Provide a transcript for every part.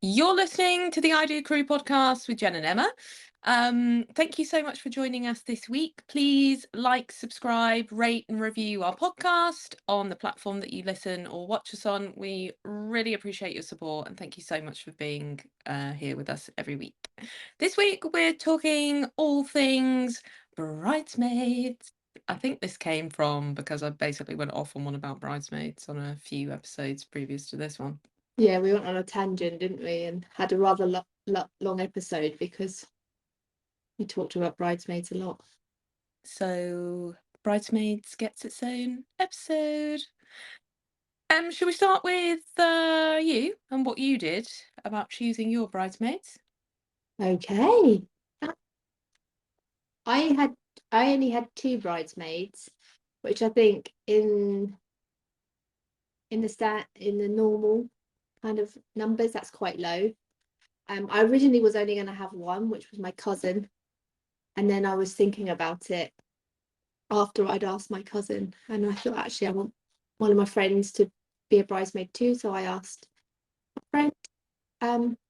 You're listening to the Idea Crew podcast with Jen and Emma. Thank you so much for joining us this week. Please like, subscribe, rate, and review our podcast on the platform that you listen or watch us on. We really appreciate your support and thank you so much for being here with us every week. This week, we're talking all things bridesmaids. I think this came from because I basically went off on one about bridesmaids on a few episodes previous to this one. Yeah, we went on a tangent, didn't we? And had a rather long episode because we talked about Bridesmaids a lot. So, Bridesmaids gets its own episode. Shall we start with you and what you did about choosing your bridesmaids? Okay. I had I only had two bridesmaids, which I think in the normal kind of numbers, that's quite low. I originally was only going to have one, which was my cousin, and then I was thinking about it after I'd asked my cousin, and I thought actually I want one of my friends to be a bridesmaid too, so I asked a friend.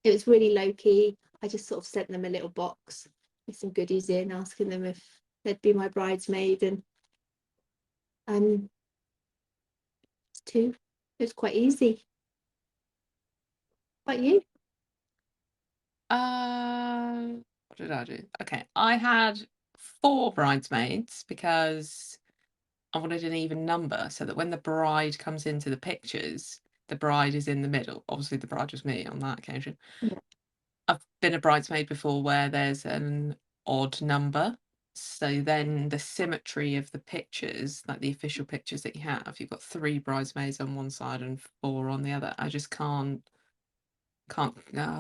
It was really low key. I just sort of sent them a little box with some goodies in, asking them if they'd be my bridesmaid, and um, it's two. It was quite easy. What about you? What did I do? Okay, I had four bridesmaids because I wanted an even number so that when the bride comes into the pictures, the bride is in the middle. Obviously, the bride was me on that occasion. Yeah. I've been a bridesmaid before where there's an odd number. So then the symmetry of the pictures, like the official pictures that you have, you've got three bridesmaids on one side and four on the other. I just can't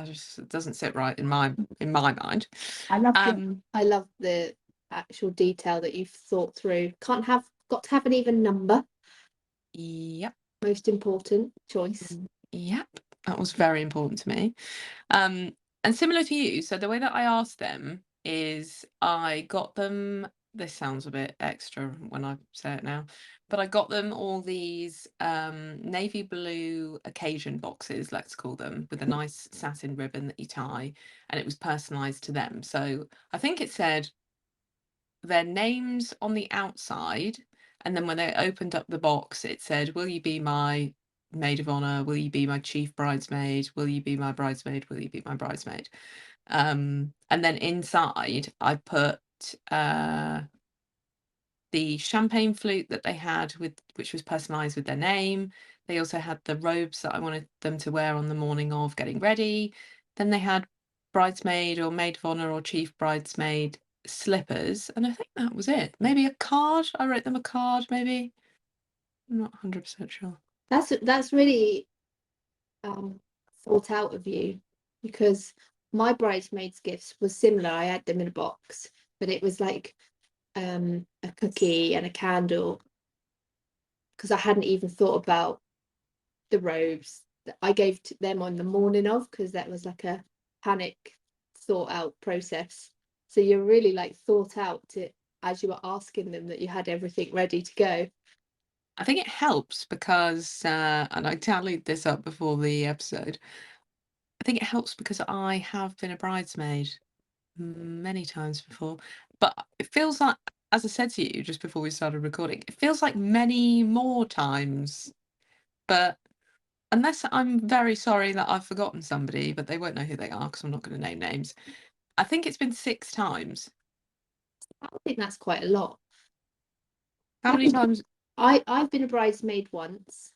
just it doesn't sit right in my mind. Um I love the actual detail that you've thought through. Got to have an even number. yep. Most important choice. Yep. That was very important to me. And similar to you, so the way that I asked them is I got them, this sounds a bit extra when I say it now, but I got them all these navy blue occasion boxes, let's call them, with a nice satin ribbon that you tie, and it was personalized to them. So I think it said their names on the outside, and then when they opened up the box, it said, "Will you be my maid of honor? Will you be my chief bridesmaid? Will you be my bridesmaid? Will you be my bridesmaid?" And then inside, I put uh, the champagne flute that they had with which was personalized with their name. They also had the robes that I wanted them to wear on the morning of getting ready. Then they had bridesmaid or maid of honor or chief bridesmaid slippers, and I think that was it. Maybe a card. I wrote them a card, maybe. I'm not 100% sure. That's really thought out of you, because my bridesmaids gifts was similar. I had them in a box, but it was like a cookie and a candle, because I hadn't even thought about the robes that I gave to them on the morning of, because that was like a panic thought out process. So you're really like thought out to, as you were asking them, that you had everything ready to go. I think it helps because, and I tallied this up before the episode. I think it helps because I have been a bridesmaid many times before, but it feels like, as I said to you just before we started recording, it feels like many more times. But unless I'm very sorry that I've forgotten somebody, but they won't know who they are because I'm not going to name names. I think it's been 6 times. I think that's quite a lot. How I many think times? I've been a bridesmaid once,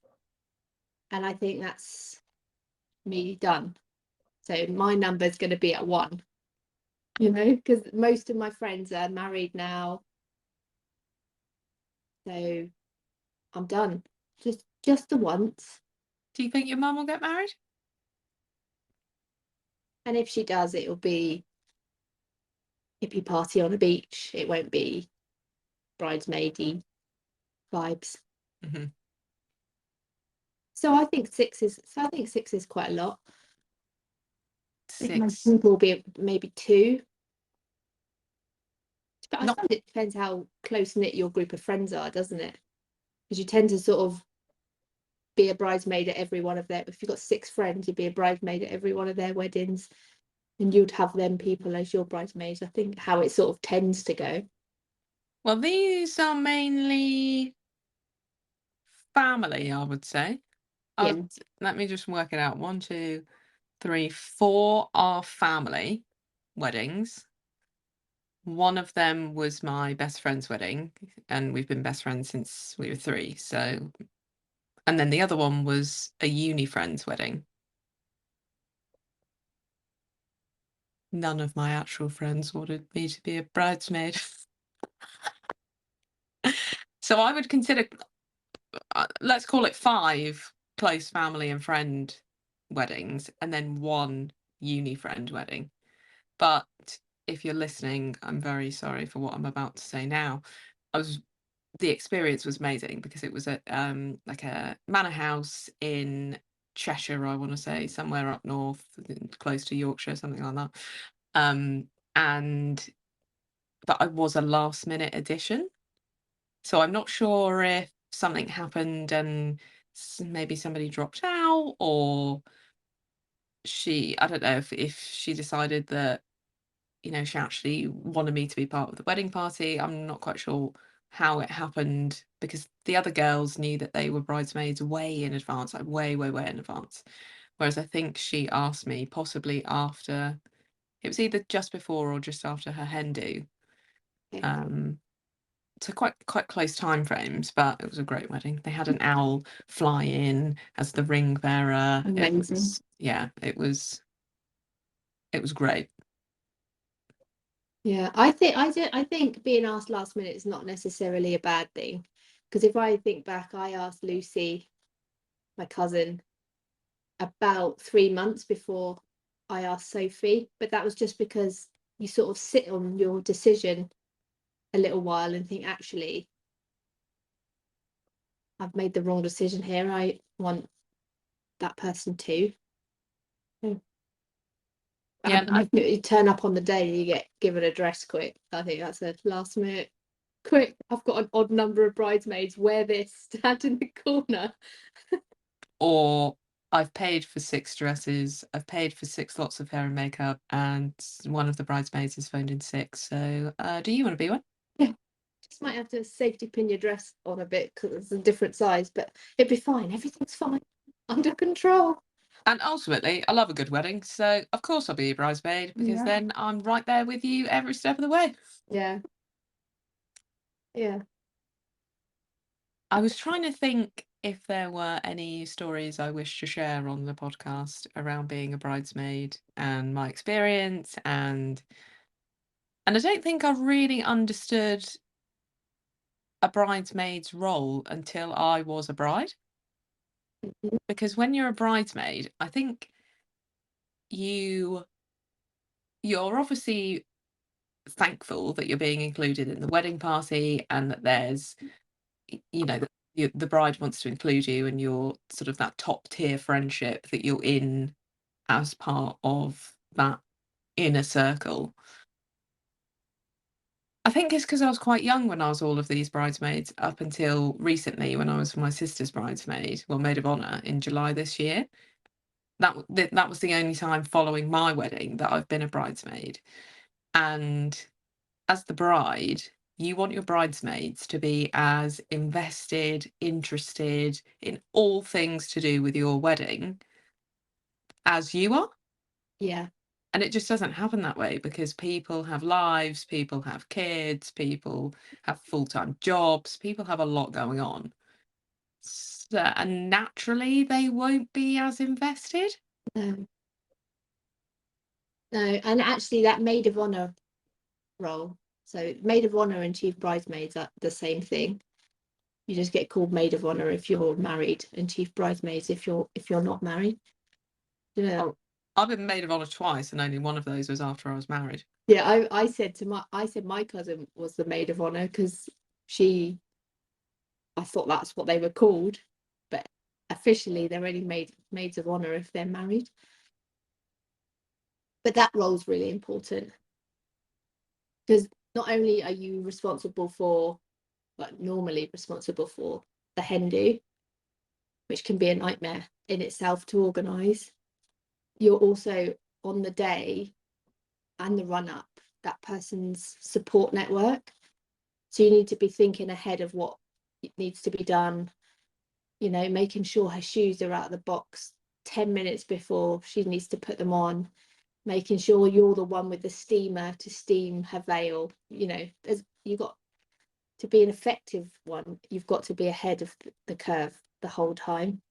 and I think that's me done. So my number's going to be at one, because most of my friends are married now. So I'm done. Just the once. Do you think your mum will get married? And if she does, it'll be hippie party on a beach. It won't be bridesmaidy vibes. Hmm. I think six is quite a lot. I think most Six. people will be maybe two. But I Not. suppose it depends how close knit your group of friends are, doesn't it? Because you tend to sort of be a bridesmaid at every one of their, if you've got 6 friends, you'd be a bridesmaid at every one of their weddings, and you'd have them people as your bridesmaids. I think how it sort of tends to go. Well, these are mainly family, I would say. Yeah. Let me just work it out. 1, 2, 3, 4 are family weddings. One of them was my best friend's wedding, and we've been best friends since we were 3. So, and then the other one was a uni friend's wedding. None of my actual friends wanted me to be a bridesmaid. So I would consider, let's call it 5 close family and friend weddings, and then 1 uni friend wedding. But if you're listening, I'm very sorry for what I'm about to say now. The experience was amazing because it was at like a manor house in Cheshire, I want to say, somewhere up north, close to Yorkshire, something like that. Um, and but I was a last minute addition, so I'm not sure if something happened and maybe somebody dropped out, or I don't know if she decided that, she actually wanted me to be part of the wedding party. I'm not quite sure how it happened because the other girls knew that they were bridesmaids way in advance, like way, way, way in advance. Whereas I think she asked me possibly after, it was either just before or just after her hen do. Okay. Um, so quite close time frames, but it was a great wedding. They had an owl fly in as the ring bearer. Amazing. It was great. Yeah, I think being asked last minute is not necessarily a bad thing, because if I think back, I asked Lucy, my cousin, about 3 months before I asked Sophie, but that was just because you sort of sit on your decision a little while and think, actually, I've made the wrong decision here. I want that person too. Mm. Yeah, But you turn up on the day and you get given a dress quick. I think that's a last minute. Quick, I've got an odd number of bridesmaids. Wear this, stand in the corner. or I've paid for 6 dresses, I've paid for 6 lots of hair and makeup, and one of the bridesmaids has phoned in sick. So, do you want to be one? Yeah, just might have to safety pin your dress on a bit because it's a different size, but it'd be fine. Everything's fine, under control. And ultimately, I love a good wedding, so of course I'll be a bridesmaid because Yeah, then I'm right there with you every step of the way. yeah, yeah. I was trying to think if there were any stories I wish to share on the podcast around being a bridesmaid and my experience, and I don't think I've really understood a bridesmaid's role until I was a bride. Mhm. Because when you're a bridesmaid, I think you you're obviously thankful that you're being included in the wedding party and that there's, the bride wants to include you and you're sort of that top tier friendship that you're in as part of that inner circle. I think it's because I was quite young when I was all of these bridesmaids up until recently when I was my sister's bridesmaid, well, maid of honour in July this year. That was the only time following my wedding that I've been a bridesmaid. And as the bride, you want your bridesmaids to be as invested, interested in all things to do with your wedding as you are. Yeah, And it just doesn't happen that way because people have lives, people have kids, people have full time jobs, people have a lot going on. So, and naturally, they won't be as invested. no, no. And actually, that maid of honor role. So, maid of honor and chief bridesmaids are the same thing. You just get called maid of honor if you're married, and chief bridesmaids if you're not married. Yeah. Oh, I've been maid of honour twice, and only one of those was after I was married. Yeah, I said my cousin was the maid of honor because she I thought that's what they were called, but officially they're only maids of honor if they're married. But that role's really important because not only are you responsible for, like normally responsible for the hen do, which can be a nightmare in itself to organise. You're also on the day and the run up that person's support network. So you need to be thinking ahead of what needs to be done, you know, making sure her shoes are out of the box 10 minutes before she needs to put them on, making sure you're the one with the steamer to steam her veil. You know, you've got to be an effective one, you've got to be ahead of the curve the whole time.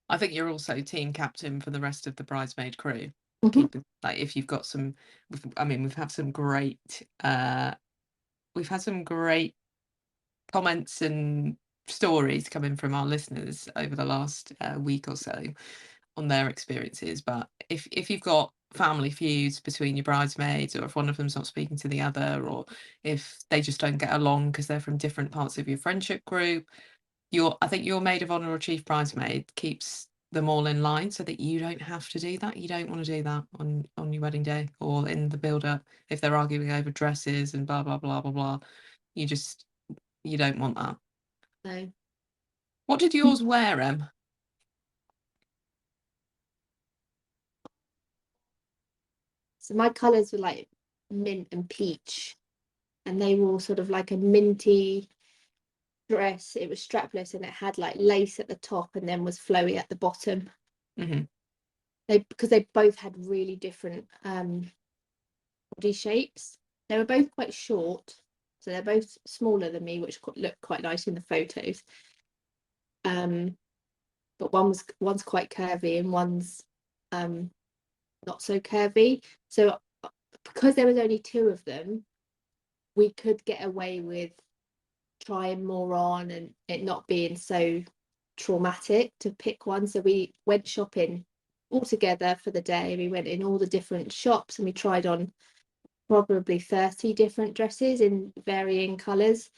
I think you're also team captain for the rest of the bridesmaid crew. Mm-hmm. Keep it, like, if you've got some, I mean, we've had some great comments and stories coming from our listeners over the last week or so on their experiences. But if you've got family feuds between your bridesmaids, or if one of them's not speaking to the other, or if they just don't get along because they're from different parts of your friendship group, I think your maid of honor or chief bridesmaid keeps them all in line so that you don't have to do that. You don't want to do that on your wedding day or in the build up if they're arguing over dresses and blah blah blah blah blah. You just you don't want that. So, What did yours wear, Em? so my colours were like mint and peach, and they were all sort of like a minty dress. It was strapless and it had like lace at the top and then was flowy at the bottom. Mm-hmm. Because they both had really different body shapes. They were both quite short, so they're both smaller than me, which looked quite nice in the photos. But one's quite curvy and one's not so curvy. So because there was only two of them, we could get away with trying more on and it not being so traumatic to pick one. So we went shopping all together for the day. We went in all the different shops and we tried on probably 30 different dresses in varying colours.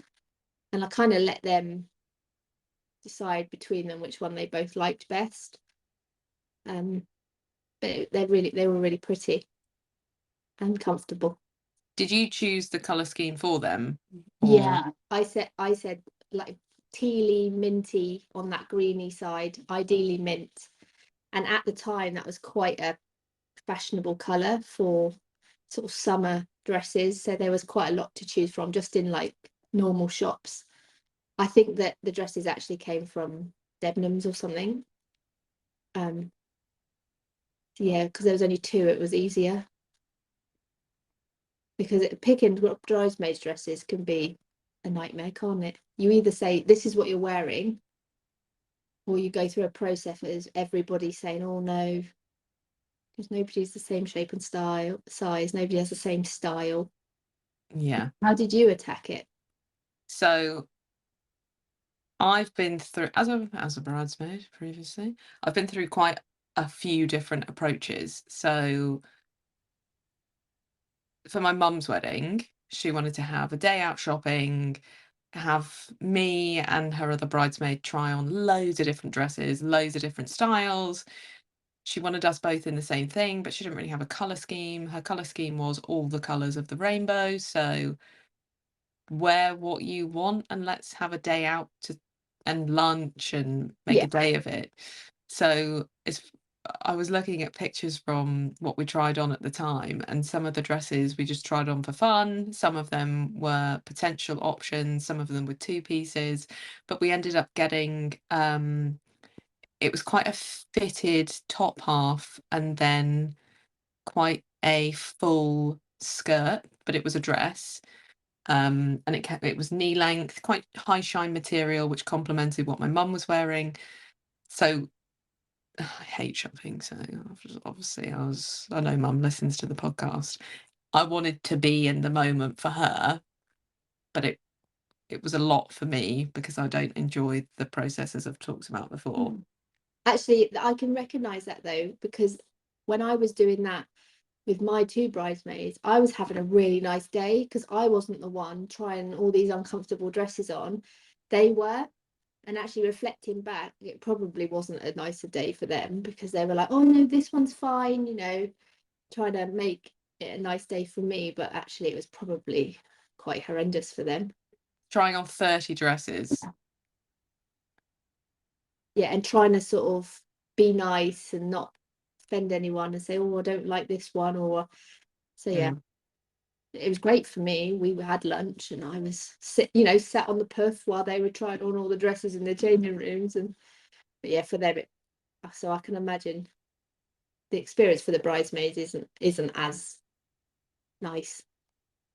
And I kind of let them decide between them which one they both liked best. But they were really pretty and comfortable. Did you choose the color scheme for them, or Yeah, I said like tealy minty on that greeny side, ideally mint. And at the time that was quite a fashionable colour for sort of summer dresses. So there was quite a lot to choose from just in like normal shops. I think that the dresses actually came from Debenhams or something. Um, yeah, because there was only two, it was easier. Because picking bridesmaids dresses can be a nightmare, can't it? You either say this is what you're wearing, or you go through a process of everybody saying, "Oh no," because nobody's the same shape and style, size. Nobody has the same style. yeah? How did you attack it? So I've been through as a bridesmaid previously. I've been through quite a few different approaches. So for my mum's wedding, she wanted to have a day out shopping, have me and her other bridesmaid try on loads of different dresses, loads of different styles. She wanted us both in the same thing, but she didn't really have a color scheme. Her color scheme was all the colors of the rainbow. So wear what you want and let's have a day out to and lunch and make Yeah. a day of it. So I was looking at pictures from what we tried on at the time, and some of the dresses we just tried on for fun. Some of them were potential options, some of them were two pieces, but we ended up getting it was quite a fitted top half and then quite a full skirt, but it was a dress. And it was knee length, quite high shine material, which complemented what my mum was wearing. So I hate shopping. So obviously, I know mum listens to the podcast. I wanted to be in the moment for her, but it was a lot for me because I don't enjoy the processes I've talked about before. Mm. Actually, I can recognise that though, because when I was doing that with my two bridesmaids, I was having a really nice day because I wasn't the one trying all these uncomfortable dresses on. They were. And actually reflecting back, it probably wasn't a nicer day for them because they were like, oh no, this one's fine, you know, trying to make it a nice day for me. But actually, it was probably quite horrendous for them. Trying on 30 dresses. yeah, and trying to sort of be nice and not offend anyone and say, oh, I don't like this one, or so yeah. Mm. It was great for me. We had lunch and I was sat on the puff while they were trying on all the dresses in the changing rooms. And but yeah, for them, so I can imagine the experience for the bridesmaids isn't as nice.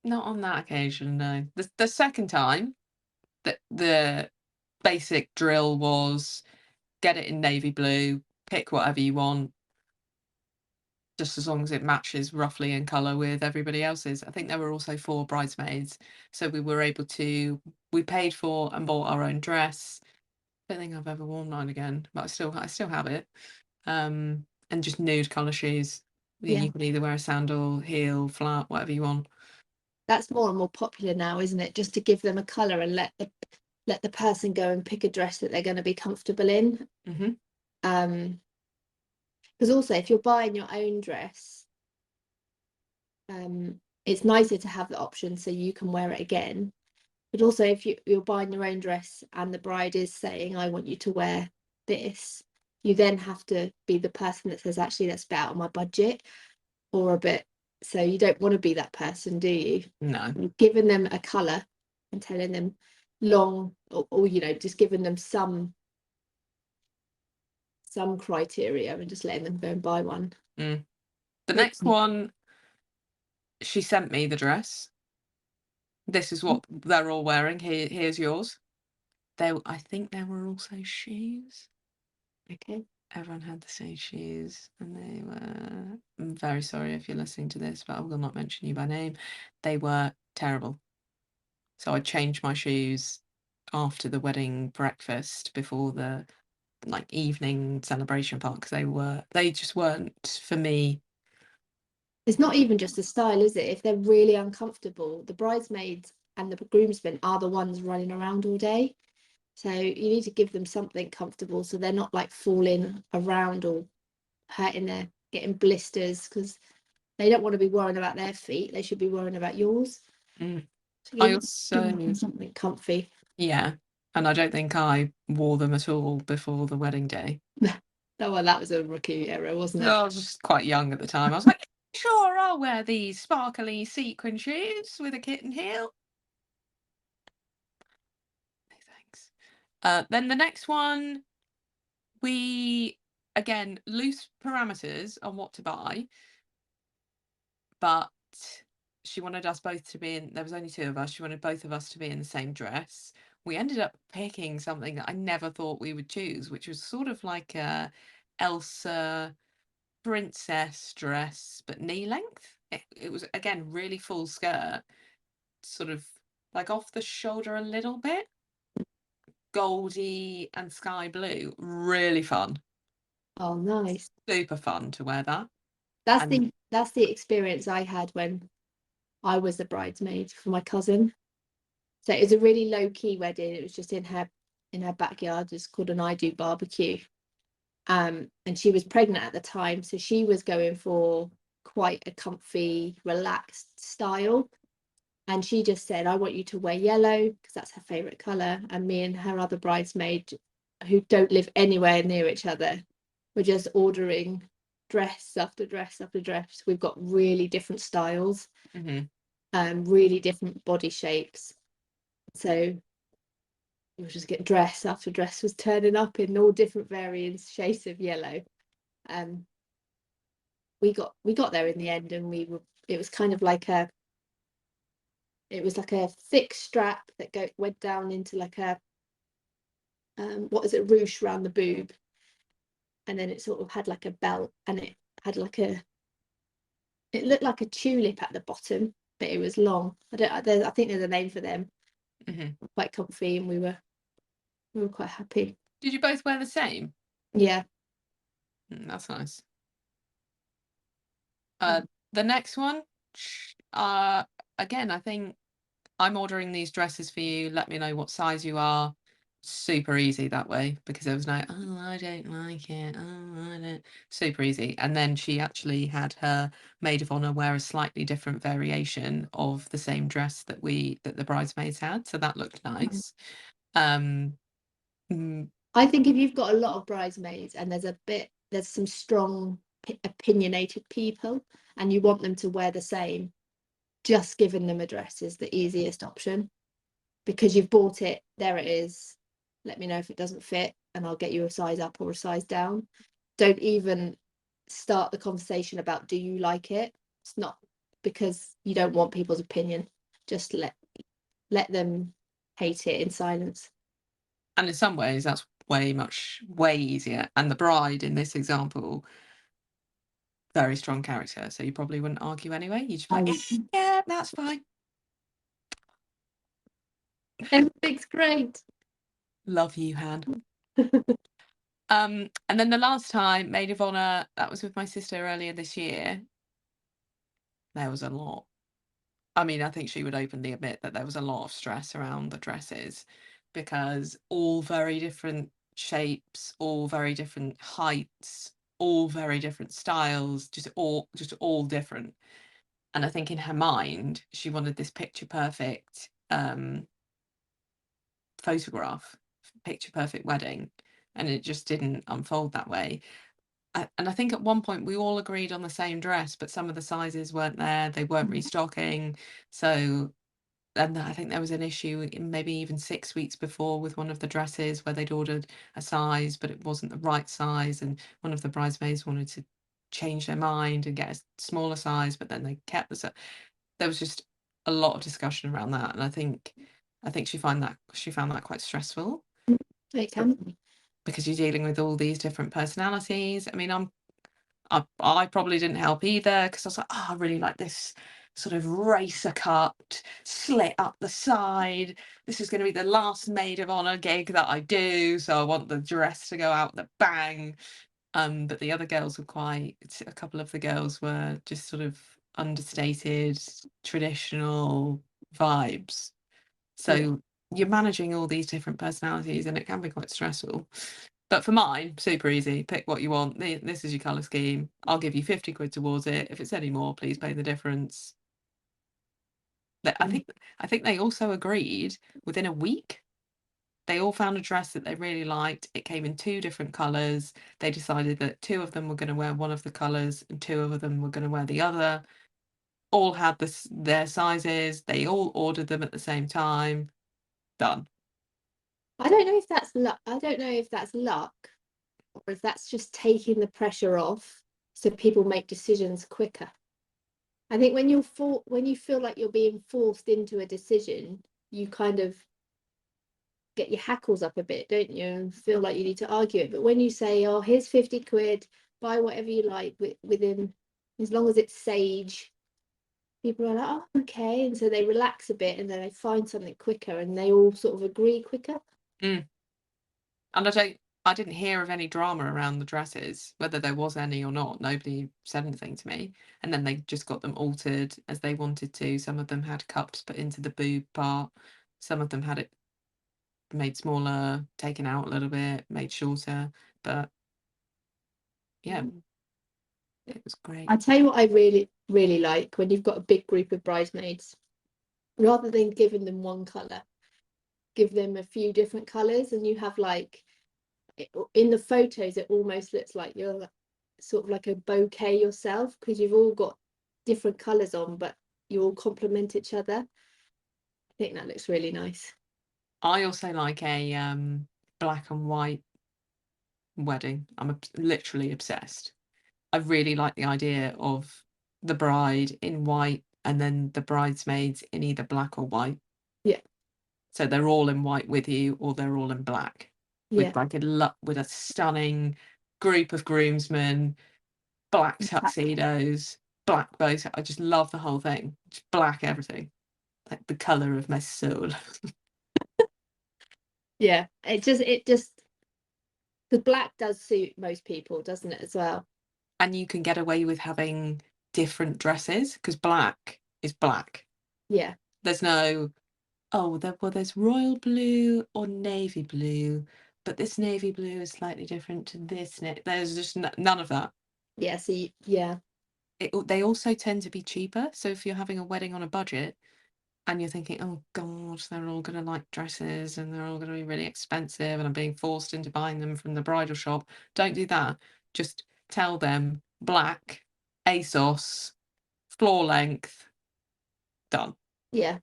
Not on that occasion, no. The second time, the basic drill was get it in navy blue, pick whatever you want, just as long as it matches roughly in colour with everybody else's. I think there were also 4 bridesmaids, so we were able to we paid for and bought our own dress. Don't think I've ever worn mine again, but I still have it. And just nude colour shoes. Then Yeah, you can either wear a sandal, heel, flat, whatever you want. that's more and more popular now, isn't it? Just to give them a color and let the person go and pick a dress that they're going to be comfortable in. Mhm. Um, because also if you're buying your own dress, it's nicer to have the option so you can wear it again. But also, if you're buying your own dress and the bride is saying, I want you to wear this, you then have to be the person that says, actually, that's a bit out of my budget or a bit. So you don't want to be that person, do you? No. You're giving them a colour and telling them long, or just giving them some criteria and just letting them go and buy one. Mm. The Makes next me one, she sent me the dress. This is what they're all wearing. Here's yours. I think there were also shoes. okay. Everyone had the same shoes, and they were. I'm very sorry if you're listening to this, but I will not mention you by name. They were terrible. So I changed my shoes after the wedding breakfast before the like evening celebration part because they just weren't for me. It's not even just the style, is it? If they're really uncomfortable, the bridesmaids and the groomsmen are the ones running around all day. So you need to give them something comfortable so they're not like falling around or hurting getting blisters, because they don't want to be worrying about their feet. They should be worrying about yours. Mm. So I give them also something comfy. Yeah, and I don't think I wore them at all before the wedding day. Oh, well, that was a rookie error, wasn't it? I was just quite young at the time. I was like, sure, I'll wear these sparkly sequin shoes with a kitten heel. No thanks. Then the next one, we again loose parameters on what to buy, but she wanted us both to be in. There was only 2 of us. She wanted both of us to be in the same dress. We ended up picking something that I never thought we would choose, which was sort of like a Elsa princess dress, but knee length. It was again really full skirt, sort of like off the shoulder a little bit, goldy and sky blue. Really fun, Oh, nice. super fun to wear that. That's And the experience I had when I was the bridesmaid for my cousin. So it was a really low key wedding. It was just in her backyard. It's called an I do barbecue. And she was pregnant at the time, so she was going for quite a comfy, relaxed style. And she just said, I want you to wear yellow because that's her favorite color. And me and her other bridesmaid, who don't live anywhere near each other, were just ordering dress after dress after dress. We've got really different styles, mhm, really different body shapes. So you was just get dress after dress was turning up in all different variants, shades of yellow. Um, we got there in the end, and it was kind of like a thick strap that went down into like a what is it, ruche around the boob, and then it sort of had like a belt, and it had like it looked like a tulip at the bottom, but it was long. I think there's a name for them. mhm. Quite comfy, and we were quite happy. Did you both wear the same? Yeah. That's nice. Mm. Uh, the next one, uh, again, I think I'm ordering these dresses for you. Let me know what size you are. Super easy that way because there was no, oh, I don't like it. Oh, I don't. Super easy. And then she actually had her maid of honor wear a slightly different variation of the same dress that the bridesmaids had. So that looked nice. Um, mm, I think if you've got a lot of bridesmaids and there's some strong opinionated people and you want them to wear the same, just giving them a dress is the easiest option because you've bought it, there it is. Let me know if it doesn't fit and I'll get you a size up or a size down. Don't even start the conversation about do you like it? It's not because you don't want people's opinion. Just let them hate it in silence. And in some ways, that's way easier. And the bride in this example, very strong character, so you probably wouldn't argue anyway. You'd just be like, yeah, yeah, that's fine. Everything's great. Love you, Han. And then the last time, maid of honor, that was with my sister earlier this year. There was a lot. I mean, I think she would openly admit that there was a lot of stress around the dresses because all very different shapes, all very different heights, all very different styles, just all different. And I think in her mind, she wanted this picture perfect photograph, picture perfect wedding, and it just didn't unfold that way. And I think at one point we all agreed on the same dress, but some of the sizes weren't there, they weren't restocking. So, and I think there was an issue maybe even 6 weeks before with one of the dresses where they'd ordered a size, but it wasn't the right size. And one of the bridesmaids wanted to change their mind and get a smaller size, but then they kept the size. There was just a lot of discussion around that. And I think she found that quite stressful It can be. because you're dealing with all these different personalities. I mean, I probably didn't help either because I was like, oh, I really like this sort of racer cut, slit up the side. This is going to be the last maid of honor gig that I do, so I want the dress to go out the bang. But the other girls were a couple of the girls were just sort of understated, traditional vibes. Yeah. So you're managing all these different personalities and it can be quite stressful. But for mine, super easy. Pick what you want. This is your colour scheme. I'll give you 50 quid towards it. If it's any more, please pay the difference. I Mm. think I think they also agreed within a week. They all found a dress that they really liked. It came in two different colours. They decided that two of them were going to wear one of the colours and two of them were going to wear the other. All had their sizes. They all ordered them at the same time. Done. I don't know if that's luck. I don't know if that's luck or if that's just taking the pressure off so people make decisions quicker. I think when you feel like you're being forced into a decision, you kind of get your hackles up a bit, don't you? And feel like you need to argue it. But when you say, "Oh, here's 50 quid, buy whatever you like within, as long as it's sage," people are like, "Oh, okay," and so they relax a bit, and then they find something quicker, and they all sort of agree quicker. Mm. And I didn't hear of any drama around the dresses, whether there was any or not. Nobody said anything to me. And then they just got them altered as they wanted to. Some of them had cups put into the boob part. Some of them had it made smaller, taken out a little bit, made shorter. But yeah, Mm. it was great. I tell you what, I really, really like when you've got a big group of bridesmaids, rather than giving them one color, give them a few different colors, and you have like in the photos, it almost looks like you're sort of like a bouquet yourself because you've all got different colors on, but you all complement each other. I think that looks really nice. I also like a black and white wedding. I'm literally obsessed. I really like the idea of the bride in white and then the bridesmaids in either black or white. Yeah, So they're all in white with you, or they're all in black, yeah. with like with a stunning group of groomsmen, black tuxedos, black bows. I just love the whole thing. Just black everything, like the color of my soul. Yeah, it just the black does suit most people, doesn't it, as well? And you can get away with having different dresses because black is black. Yeah, There's no, oh, there's royal blue or navy blue, but this navy blue is slightly different to this. There's just none of that. yeah. Yeah, They also tend to be cheaper. So if you're having a wedding on a budget, and you're thinking, oh God, they're all going to like dresses and they're all going to be really expensive and I'm being forced into buying them from the bridal shop. Don't do that. Just tell them black, ASOS, floor length, done. Yeah.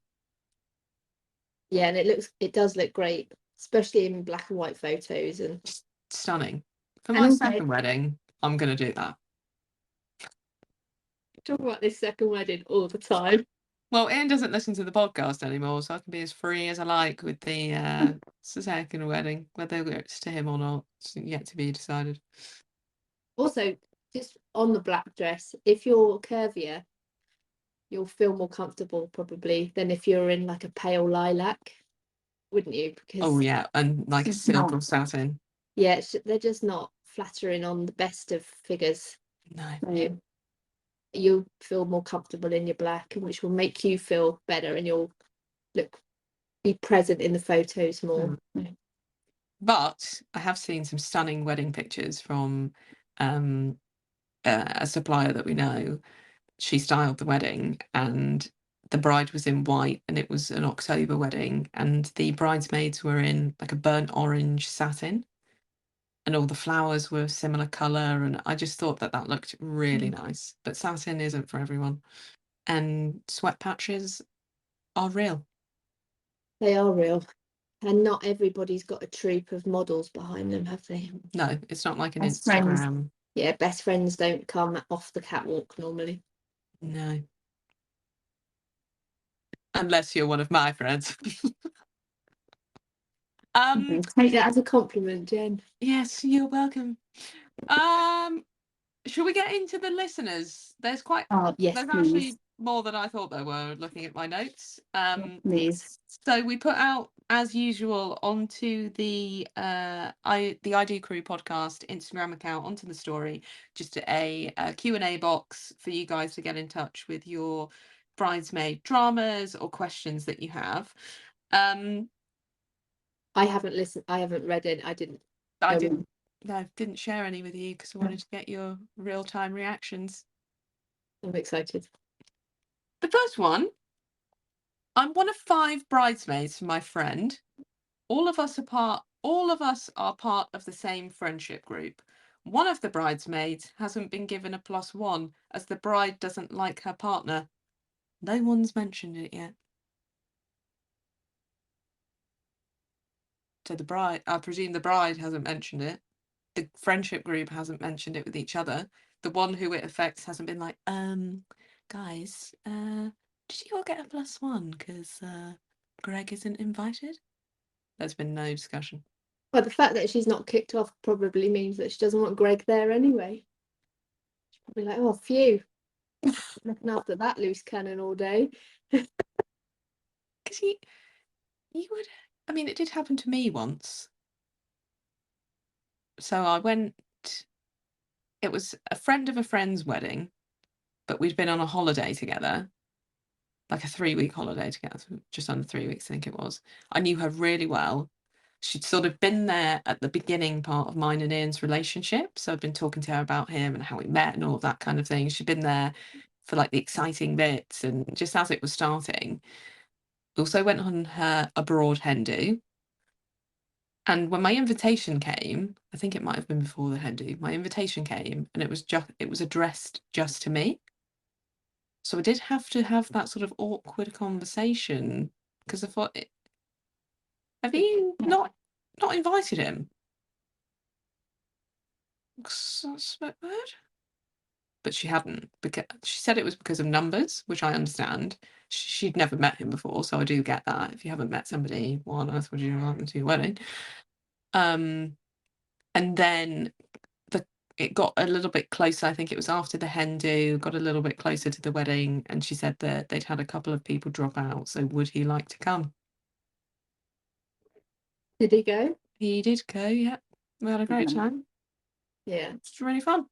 Yeah, and it does look great, especially in black and white photos. And Just stunning. For and my also second wedding, I'm going to do that. talk about this second wedding all the time. Well, Ian doesn't listen to the podcast anymore, so I can be as free as I like with the second wedding. Whether it's to him or not, it's yet to be decided. Also, just on the black dress, if you're curvier, you'll feel more comfortable probably than if you're in like a pale lilac, wouldn't you? Oh Because yeah, and like a it's silk not, or satin. yeah, they're just not flattering on the best of figures. No. So you'll feel more comfortable in your black, which will make you feel better, and you'll be present in the photos more. But I have seen some stunning wedding pictures from um, a supplier that we know. She styled the wedding, and the bride was in white, and it was an October wedding, and the bridesmaids were in like a burnt orange satin, and all the flowers were similar color, and I just thought that that looked really nice. But satin isn't for everyone, and sweat patches are real. They are real, and not everybody's got a troupe of models behind them, have they? No, it's not like an Best friends, Instagram. yeah, best friends don't come off the catwalk normally. No, unless you're one of my friends. Take that as a compliment, Jen. Yes, you're welcome. Um, Should we get into the listeners? Oh, yes, There's please. actually more than I thought there were looking at my notes. Yes, please. So we put out as usual onto the the I Do Crew podcast Instagram account, onto the story, just a Q&A box for you guys to get in touch with your bridesmaid dramas or questions that you have. Um, I haven't listened. I haven't read it. I didn't I go didn't in. I didn't share any with you because I wanted to get your real-time reactions. I'm excited. The first one: I'm one of 5 bridesmaids for my friend. All of us are part of the same friendship group. One of the bridesmaids hasn't been given a +1 as the bride doesn't like her partner. No one's mentioned it yet. So the bride, I presume the bride hasn't mentioned it. The friendship group hasn't mentioned it with each other. The one who it affects hasn't been like, guys, did you all get a +1 because Greg isn't invited? There's been no discussion. But the fact that she's not kicked off probably means that she doesn't want Greg there anyway. She's probably like, oh, phew, looking after that loose cannon all day. Because you would, I mean, it did happen to me once. So I went, it was a friend of a friend's wedding, but we'd been on a holiday together, like a 3-week holiday together, just under 3 weeks, I think it was. I knew her really well. She'd sort of been there at the beginning part of mine and Ian's relationship. So I'd been talking to her about him and how we met and all of that kind of thing. She'd been there for like the exciting bits and just as it was starting. Also went on her abroad hen do. And when my invitation came, I think it might have been before the hen do, my invitation came and it was addressed just to me. So I did have to have that sort of awkward conversation because I thought, have you not invited him? 'Cause that's a bit weird. But she hadn't, because she said it was because of numbers, which I understand. She'd never met him before, so I do get that. If you haven't met somebody, why on earth would you invite them to your wedding? Um, and then the it got a little bit closer. I think it was after the hen do, got a little bit closer to the wedding, and she said that they'd had a couple of people drop out. So would he like to come? Did he go? He did go. Yeah, we had a great time. Yeah. It's really fun.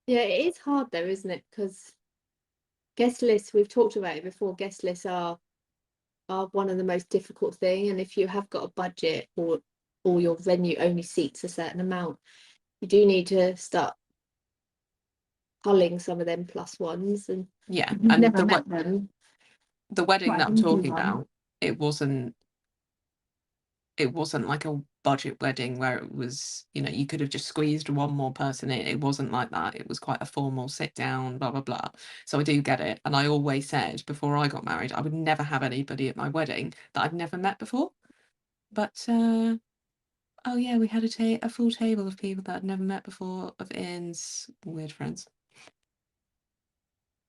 Yeah, it is hard though, isn't it? Because guest lists, we've talked about it before, guest lists are one of the most difficult thing. And if you have got a budget or your venue only seats a certain amount, you do need to start culling some of them +1s. And Yeah, if you've and never met them, the wedding quite that an I'm easy talking one. about, it wasn't like a budget wedding where it was, you could have just squeezed one more person in. It wasn't like that. It was quite a formal sit down, blah, blah, blah. So I do get it. And I always said before I got married, I would never have anybody at my wedding that I'd never met before. But, oh yeah, we had a full table of people that I'd never met before of Ian's weird friends.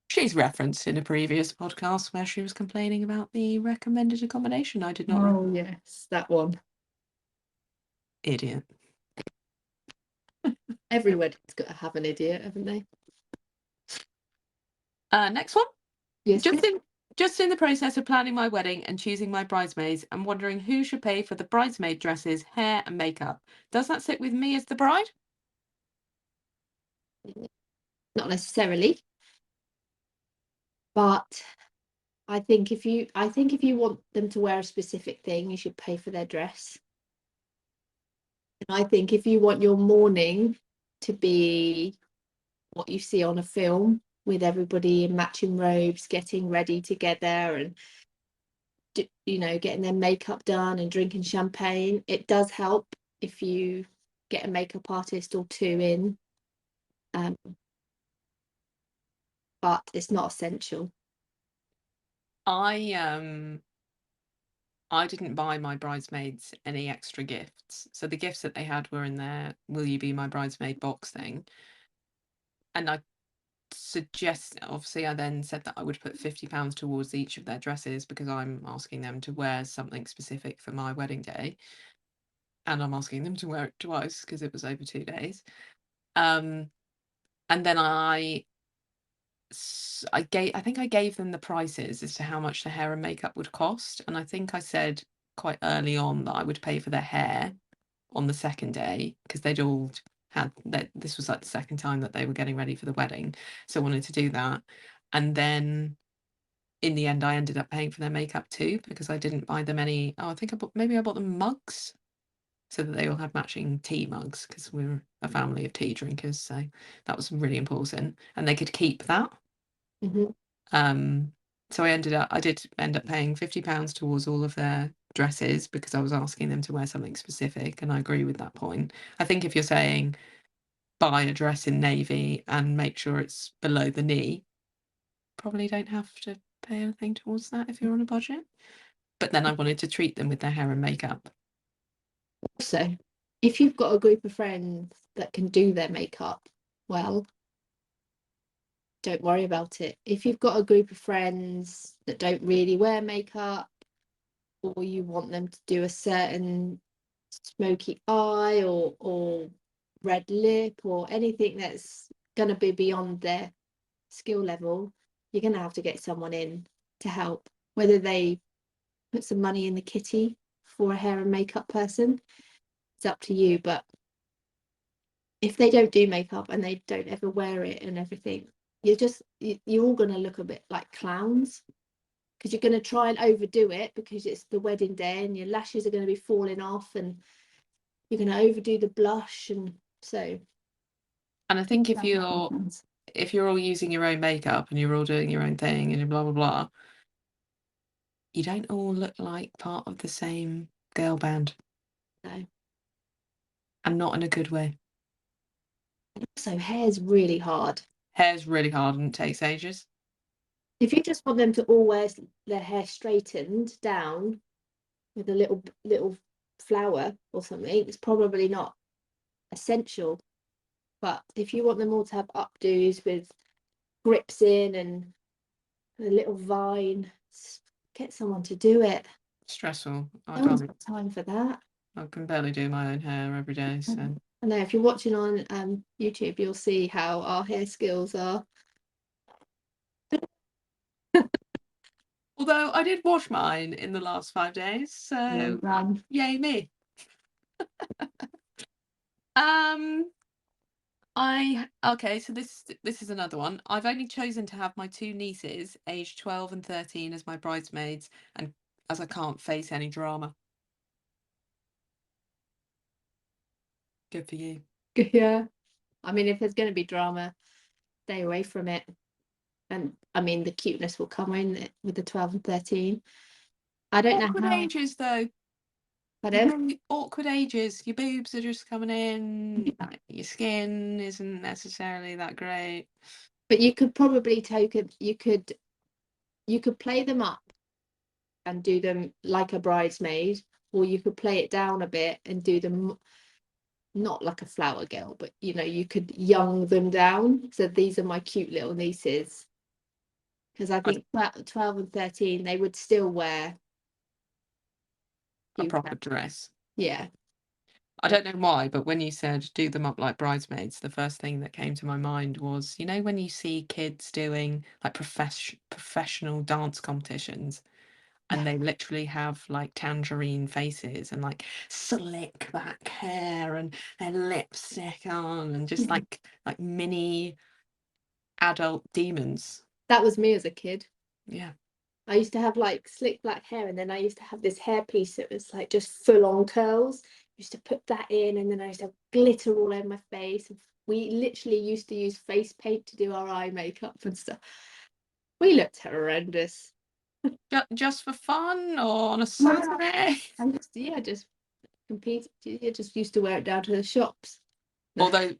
She's referenced in a previous podcast where she was complaining about the recommended accommodation I did not Oh yes, that one. idiot. Every wedding's got to have an idiot, haven't they? Next one. Yes, Just please. in just in the process of planning my wedding and choosing my bridesmaids, I'm wondering who should pay for the bridesmaid dresses, hair, and makeup. Does that sit with me as the bride? Not necessarily, but I think if you want them to wear a specific thing, you should pay for their dress. And I think if you want your morning to be what you see on a film with everybody in matching robes getting ready together and getting their makeup done and drinking champagne, it does help if you get a makeup artist or two in, um, but it's not essential. I I didn't buy my bridesmaids any extra gifts. So the gifts that they had were in their "Will you be my bridesmaid" box thing. And obviously I then said that I would put £50 towards each of their dresses because I'm asking them to wear something specific for my wedding day. And I'm asking them to wear it twice because it was over 2 days. Um, and then I think I gave them the prices as to how much the hair and makeup would cost, and I think I said quite early on that I would pay for their hair on the second day because they'd all had that this was like the second time that they were getting ready for the wedding, so I wanted to do that. And then in the end, I ended up paying for their makeup too because I didn't buy them any. Oh, I think maybe I bought them mugs so that they all had matching tea mugs because we're a family of tea drinkers, so that was really important, and they could keep that. Mhm. Um, so I did end up paying £50 towards all of their dresses because I was asking them to wear something specific, and I agree with that point. I think if you're saying buy a dress in navy and make sure it's below the knee, probably don't have to pay anything towards that if you're on a budget. But then I wanted to treat them with their hair and makeup. Also, if you've got a group of friends that can do their makeup well, don't worry about it. If you've got a group of friends that don't really wear makeup, or you want them to do a certain smoky eye or red lip or anything that's going to be beyond their skill level, you're going to have to get someone in to help, whether they put some money in the kitty for a hair and makeup person, it's up to you. But if they don't do makeup and they don't ever wear it and everything, you're all going to look a bit like clowns because you're going to try and overdo it because it's the wedding day and your lashes are going to be falling off and you're going to overdo the blush. And so And I think if that's what you're happens. if you're all using your own makeup and you're all doing your own thing and blah blah blah, you don't all look like part of the same girl band, No. and not in a good way. So hair's really hard. Hair's really hard and it takes ages. If you just want them to all wear their hair straightened down with a little flower or something, it's probably not essential. But if you want them all to have updos with grips in and a little vine, get someone to do it. Stressful. I No one's can't. got time for that. I can barely do my own hair every day. So, I know if you're watching on YouTube, you'll see how our hair skills are. although I did wash mine in the last 5 days, Well so done. yay me. Um, I okay. So this is another one. I've only chosen to have my two nieces, aged 12 and 13, as my bridesmaids, and as I can't face any drama. Good for you. Yeah. I mean, if there's going to be drama, stay away from it. And I mean, the cuteness will come in with the 12 and 13. I don't know Awkward how, ages though. pardon? Awkward ages. Your boobs are just coming in. Your skin isn't necessarily that great. But you could probably you could play them up and do them like a bridesmaid, or you could play it down a bit and do them not like a flower girl, but you know, you could young them down. So these are my cute little nieces. Because I A, think 12 and 13, they would still wear a cute. proper dress. Yeah. I don't know why, but when you said do them up like bridesmaids, the first thing that came to my mind was, you know, when you see kids doing like professional dance competitions Yeah. and they literally have like tangerine faces and like slick back hair and their lipstick on and just like mini adult demons. That was me as a kid. Yeah. I used to have like slick black hair, and then I used to have this hairpiece that was like just full on curls. Used to put that in, and then I used to have glitter all over my face. We literally used to use face paint to do our eye makeup and stuff. We looked horrendous. Just for fun or on a Yeah. Saturday? I just, yeah, just compete. You just used to wear it down to the shops. No. Although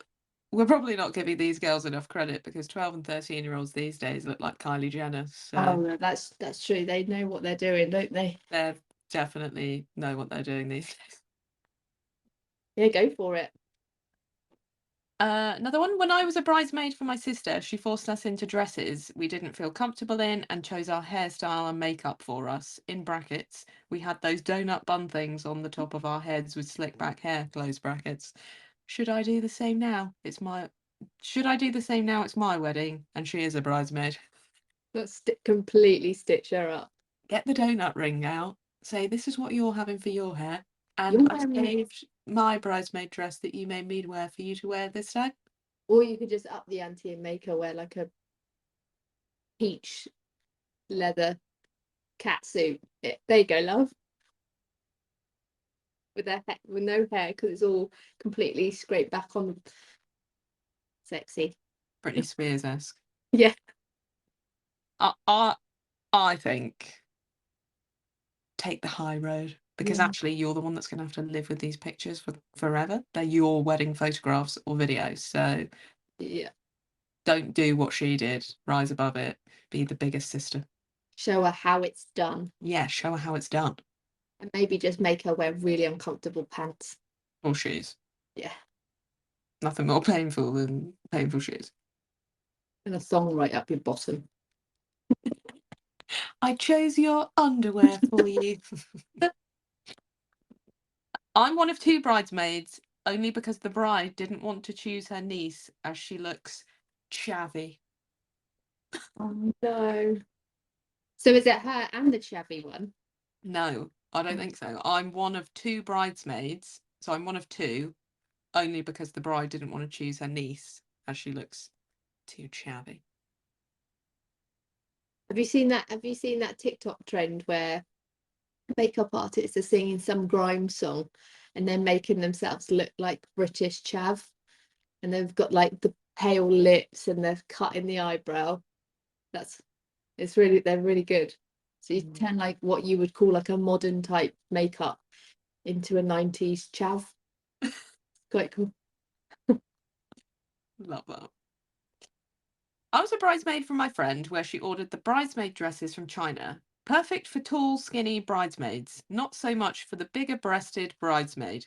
we're probably not giving these girls enough credit because 12 and 13-year-olds these days look like Kylie Jenner. Oh, So no, that's true. They know what they're doing, don't they? they definitely know what they're doing these days. Yeah, go for it. Another one. When I was a bridesmaid for my sister, she forced us into dresses we didn't feel comfortable in and chose our hairstyle and makeup for us. In brackets, we had those donut bun things on the top of our heads with slick back hair, close brackets. Should I do the same now? Should I do the same now? It's my wedding and she is a bridesmaid. Let's completely stitch her up. Get the donut ring out. Say, this is what you're having for your hair. And You're I've wearing, saved my bridesmaid dress that you made me wear for you to wear this time. or you could just up the ante and make her wear like a peach leather cat suit. There you go, love. With her hair, with no hair, because it's all completely scraped back on. Sexy. Britney Spears-esque. Yeah. I, I, I think take the high road because Yeah. actually you're the one that's going to have to live with these pictures for forever. They're your wedding photographs or videos. So Yeah. don't do what she did. Rise above it. Be the biggest sister. Show her how it's done. Yeah, show her how it's done. And maybe just make her wear really uncomfortable pants. Or shoes. Yeah. Nothing more painful than painful shoes. And a thong right up your bottom. I chose your underwear for you. I'm one of two bridesmaids, only because the bride didn't want to choose her niece as she looks chavvy. Oh no. So is it her and the shabby one? No, I don't think so. I'm one of two bridesmaids, so I'm one of two, only because the bride didn't want to choose her niece as she looks too chavvy. Have you seen that TikTok trend where makeup artists are singing some grime song and they're making themselves look like British chav, and they've got like the pale lips and they're cutting the eyebrow. That's they're really good. So you Mm. turn like what you would call like a modern type makeup into a 90s chav. Quite cool. Love that. I was a bridesmaid for my friend where she ordered the bridesmaid dresses from China. Perfect for tall, skinny bridesmaids, not so much for the bigger breasted bridesmaid.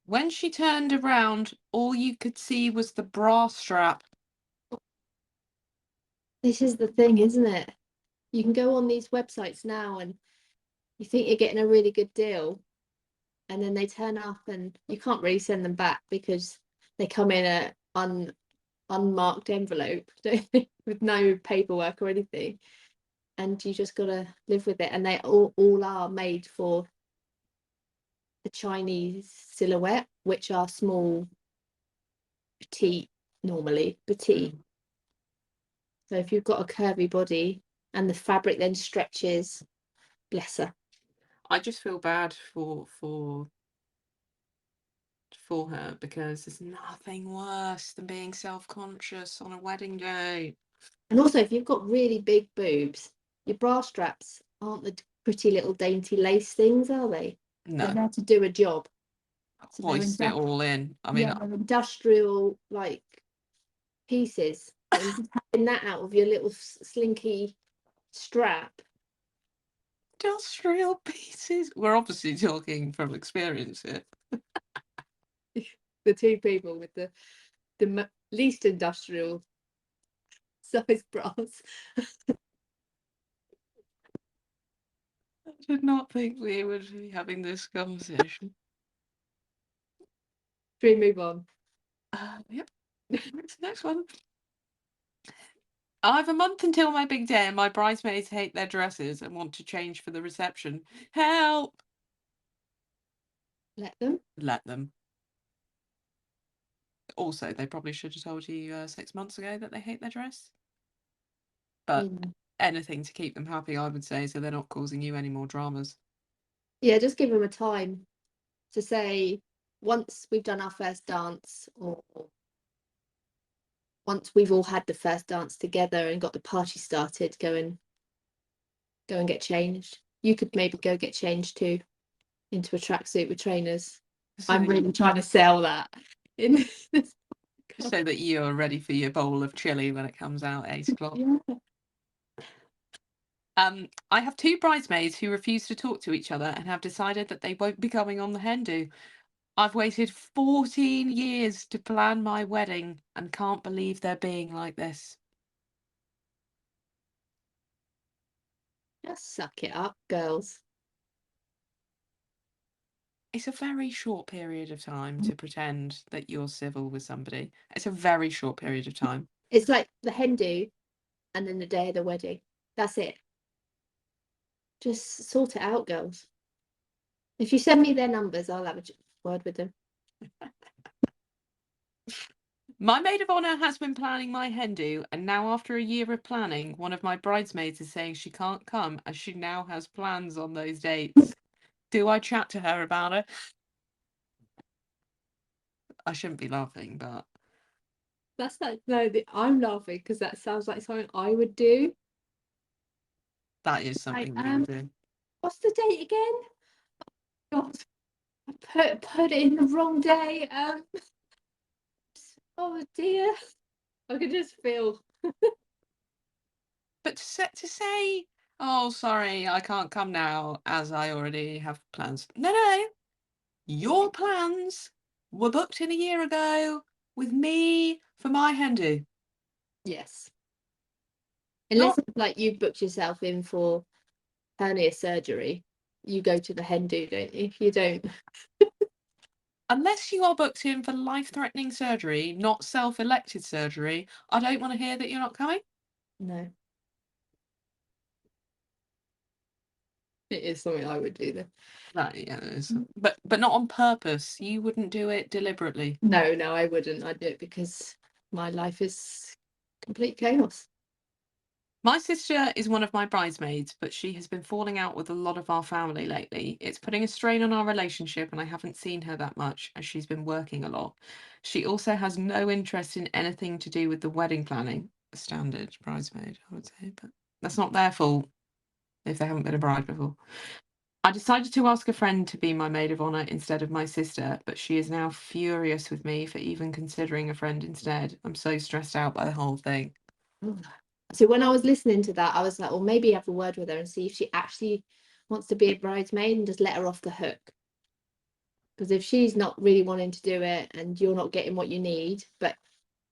When she turned around, all you could see was the bra strap. This is the thing, isn't it? You can go on these websites now and you think you're getting a really good deal, and then they turn up and you can't really send them back because they come in a unmarked envelope, don't they? With no paperwork or anything. And you just gotta live with it. And they all are made for the Chinese silhouette, which are small, petite, normally petite. Mm. So if you've got a curvy body and the fabric then stretches, bless her. I just feel bad for her because there's nothing worse than being self-conscious on a wedding day. And also, if you've got really big boobs, your bra straps aren't the pretty little dainty lace things, are they? They're No, there to do a job. So hoist it all in. I mean, yeah, they're industrial like pieces. And just having that out of your little slinky strap. industrial pieces. We're obviously talking from experience here. The two people with the least industrial size bras. I did not think we would be having this conversation. Should we move on? Yep. Next one. I have a month until my big day, and my bridesmaids hate their dresses and want to change for the reception. Help! Let them. Let them. Also, they probably should have told you 6 months ago that they hate their dress. But Mm. anything to keep them happy, I would say, so they're not causing you any more dramas. Yeah, just give them a time to say, once we've done our first dance, or once we've all had the first dance together and got the party started, go and get changed. You could maybe go get changed too, into a tracksuit with trainers. So, I'm really trying to sell that in this so that you're ready for your bowl of chili when it comes out 8 o'clock. yeah. I have two bridesmaids who refuse to talk to each other and have decided that they won't be going on the hen do. I've waited 14 years to plan my wedding and can't believe they're being like this. Just suck it up, girls. It's a very short period of time to pretend that you're civil with somebody. It's a very short period of time. It's like the hen do and then the day of the wedding. That's it. Just sort it out, girls. If you send me their numbers, I'll have a word with them. My maid of honour has been planning my hen do, and now after a year of planning, one of my bridesmaids is saying she can't come as she now has plans on those dates. Do I chat to her about it? I shouldn't be laughing, but That's like, no, I'm laughing because that sounds like something I would do. that is Like, something you would do. what's the date again? God, I put it in the wrong day. Oh dear. I can just feel. But to say, oh, sorry, I can't come now as I already have plans. No, no, your plans were booked in a year ago with me for my hen do. Yes. Not Unless it's like you booked yourself in for hernia surgery, you go to the hen do, don't you? You don't. unless you are booked in for life-threatening surgery, not self-elected surgery. I don't want to hear that you're not coming. No. It is something I would do then. That yeah, it is. But not on purpose. You wouldn't do it deliberately. No, I wouldn't. I'd do it because my life is complete chaos. My sister is one of my bridesmaids, but she has been falling out with a lot of our family lately. It's putting a strain on our relationship, and I haven't seen her that much as she's been working a lot. She also has no interest in anything to do with the wedding planning. A standard bridesmaid, I would say, but that's not their fault if they haven't been a bride before. I decided to ask a friend to be my maid of honour instead of my sister, but she is now furious with me for even considering a friend instead. I'm so stressed out by the whole thing. So when I was listening to that, I was like, well, maybe have a word with her and see if she actually wants to be a bridesmaid and just let her off the hook. Because if she's not really wanting to do it and you're not getting what you need, but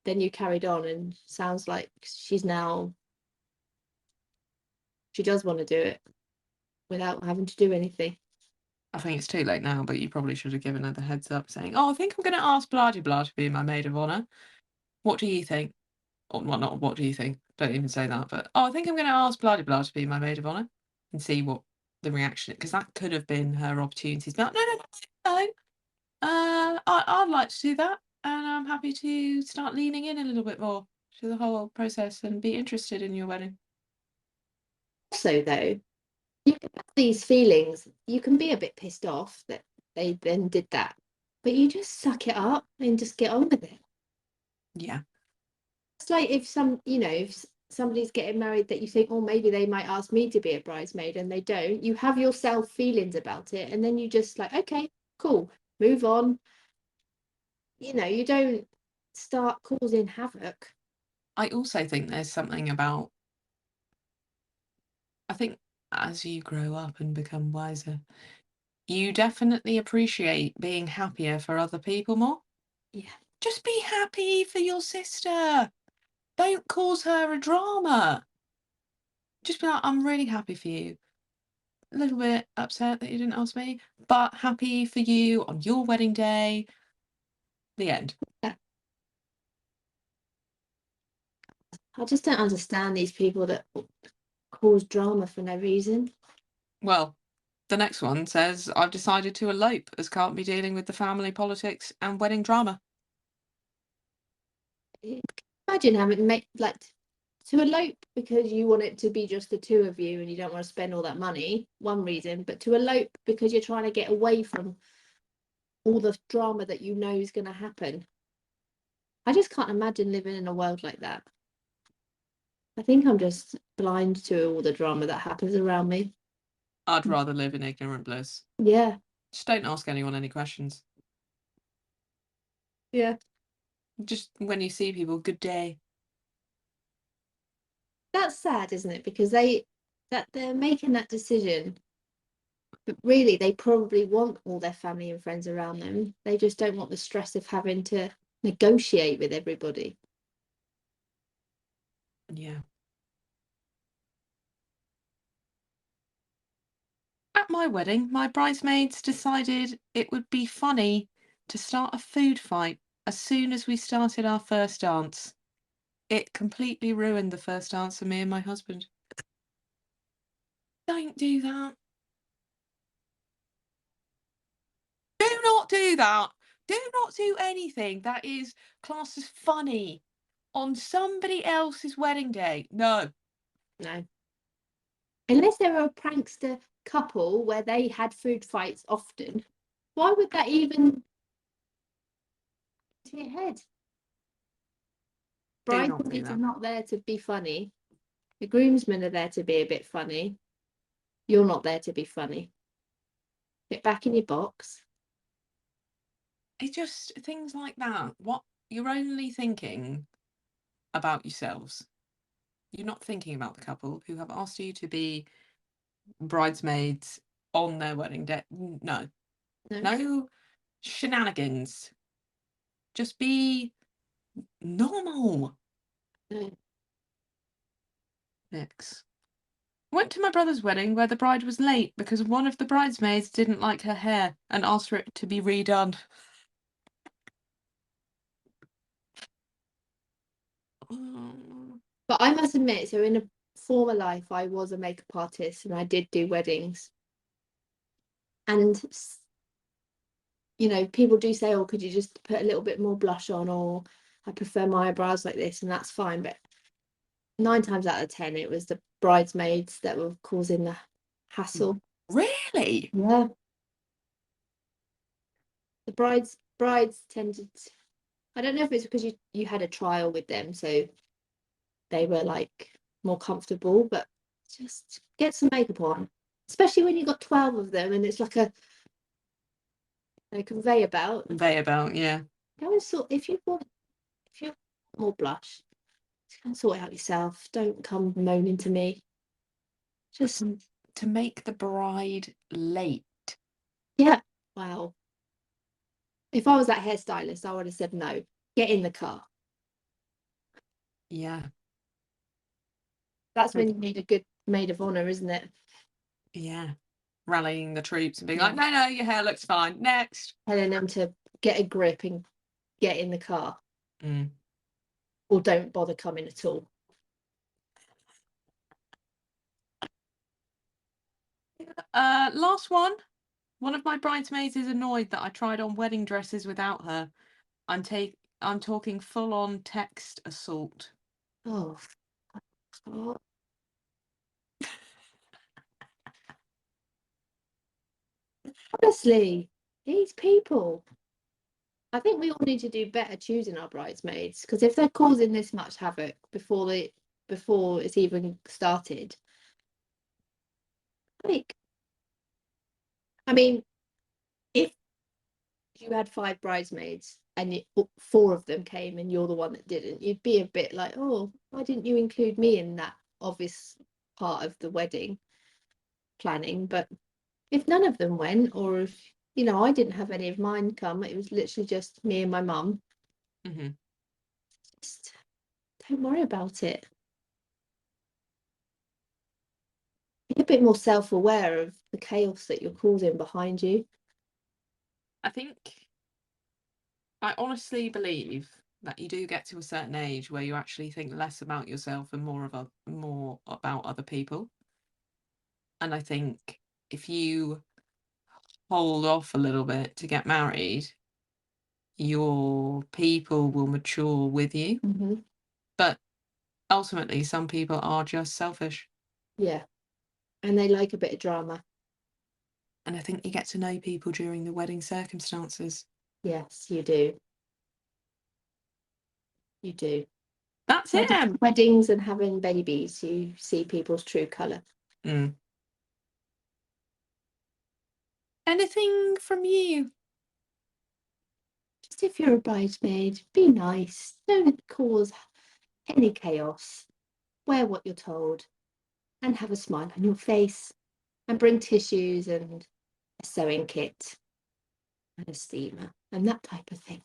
then you carried on and sounds like she does want to do it without having to do anything. I think it's too late now, but you probably should have given her the heads up saying, oh, I think I'm going to ask blah blah to be my maid of honour. What do you think? Or well, not what do you think? Don't even say that, but oh, I think I'm going to ask blah blah to be my maid of honour and see what the reaction is, because that could have been her opportunity to be like, no, no, no, no. I'd like to do that, and I'm happy to start leaning in a little bit more to the whole process and be interested in your wedding. Also, though, you can have these feelings. You can be a bit pissed off that they then did that, but you just suck it up and just get on with it. Yeah. It's like if somebody's getting married that you think, oh, maybe they might ask me to be a bridesmaid, and they don't, you have yourself feelings about it, and then you just like, okay, cool, move on. You don't start causing havoc. I also think there's something about, I think as you grow up and become wiser, you definitely appreciate being happier for other people more. Yeah. Just be happy for your sister. Don't cause her a drama. Just be like, I'm really happy for you. A little bit upset that you didn't ask me, but happy for you on your wedding day. The end. Yeah. I just don't understand these people that cause drama for no reason. Well, the next one says, I've decided to elope as can't be dealing with the family politics and wedding drama. Imagine having to make like to elope because you want it to be just the two of you and you don't want to spend all that money, one reason, but to elope because you're trying to get away from all the drama that you know is going to happen. I just can't imagine living in a world like that. I think I'm just blind to all the drama that happens around me. I'd rather live in ignorant bliss. Yeah. Just don't ask anyone any questions. Yeah. Just when you see people, good day. That's sad, isn't it? Because they're making that decision, but really they probably want all their family and friends around them. They just don't want the stress of having to negotiate with everybody. Yeah. At my wedding, my bridesmaids decided it would be funny to start a food fight as soon as we started our first dance. It completely ruined the first dance for me and my husband. Don't do that. Do not do that. Do not do anything that is classed as funny on somebody else's wedding day. No. No. Unless they were a prankster couple where they had food fights often, why would that even to your head? Do not do Bridesmaids are that. not there to be funny. The groomsmen are there to be a bit funny. You're not there to be funny. Get back in your box. It's just things like that. What you're only thinking about yourselves. You're not thinking about the couple who have asked you to be bridesmaids on their wedding day. No. No, No shenanigans. Just be normal. no. Next. Went to my brother's wedding where the bride was late because one of the bridesmaids didn't like her hair and asked for it to be redone. Mm. But I must admit, so in a former life, I was a makeup artist and I did do weddings. And people do say, "Oh, could you just put a little bit more blush on?" Or I prefer my eyebrows like this, and that's fine. But 9 times out of 10, it was the bridesmaids that were causing the hassle. Really? Yeah, the brides tended. I don't know if it's because you had a trial with them, so they were like more comfortable. But just get some makeup on, especially when you got 12 of them, and it's like a conveyor belt. Conveyor belt, yeah. Go and sort if you want more blush, just go and sort it out yourself. Don't come moaning to me. Just To make the bride late. yeah. Wow. If I was that hairstylist, I would have said no. Get in the car. Yeah. That's when you need a good maid of honor, isn't it? Yeah. Rallying the troops and being Yeah. like, no, no, your hair looks fine. Next. Telling them to get a grip and get in the car, Mm. or don't bother coming at all. Last one. One of my bridesmaids is annoyed that I tried on wedding dresses without her. I'm talking full on text assault. Oh, God. Honestly, these people. I think we all need to do better choosing our bridesmaids because if they're causing this much havoc before before it's even started. Like, I mean, if you had 5 bridesmaids and 4 of them came and you're the one that didn't, you'd be a bit like, oh, why didn't you include me in that obvious part of the wedding planning? But if none of them went, or if, I didn't have any of mine come, it was literally just me and my mum, Hmm. just don't worry about it. Be a bit more self-aware of the chaos that you're causing behind you. I think I honestly believe that you do get to a certain age where you actually think less about yourself and more about other people. And I think if you hold off a little bit to get married, your people will mature with you. Hmm. But ultimately, some people are just selfish. Yeah, and they like a bit of drama. And I think you get to know people during the wedding circumstances. Yes, you do. You do. That's it, Em. Weddings and having babies, you see people's true colour. Mm. Anything from you? Just if you're a bridesmaid, be nice. Don't cause any chaos. Wear what you're told and have a smile on your face and bring tissues and a sewing kit and a steamer and that type of thing.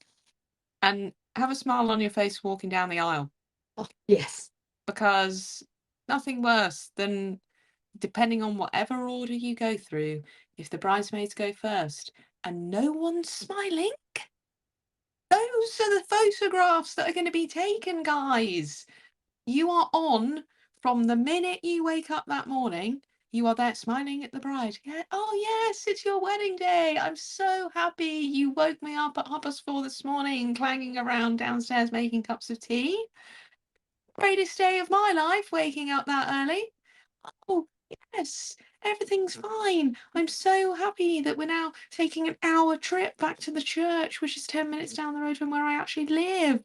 And have a smile on your face walking down the aisle, Oh, yes. because nothing worse than, depending on whatever order you go through, if the bridesmaids go first and no one's smiling, those are the photographs that are going to be taken, guys. You are on from the minute you wake up that morning. You are there smiling at the bride. Yeah. Oh, yes, it's your wedding day. I'm so happy you woke me up at 4:30 this morning, clanging around downstairs making cups of tea. Greatest day of my life, waking up that early. Oh, yes, everything's fine. I'm so happy that we're now taking an hour trip back to the church, which is 10 minutes down the road from where I actually live.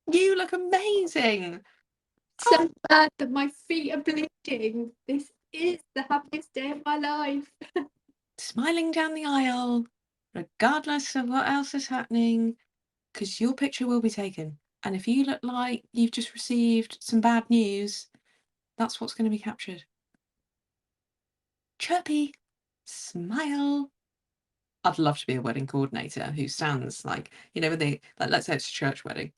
You look amazing. Oh, So bad that my feet are bleeding. This is the happiest day of my life. smiling down the aisle, regardless of what else is happening, because your picture will be taken. And if you look like you've just received some bad news, that's what's going to be captured. Chirpy, smile. I'd love to be a wedding coordinator who stands like, when they, like, let's say it's a church wedding.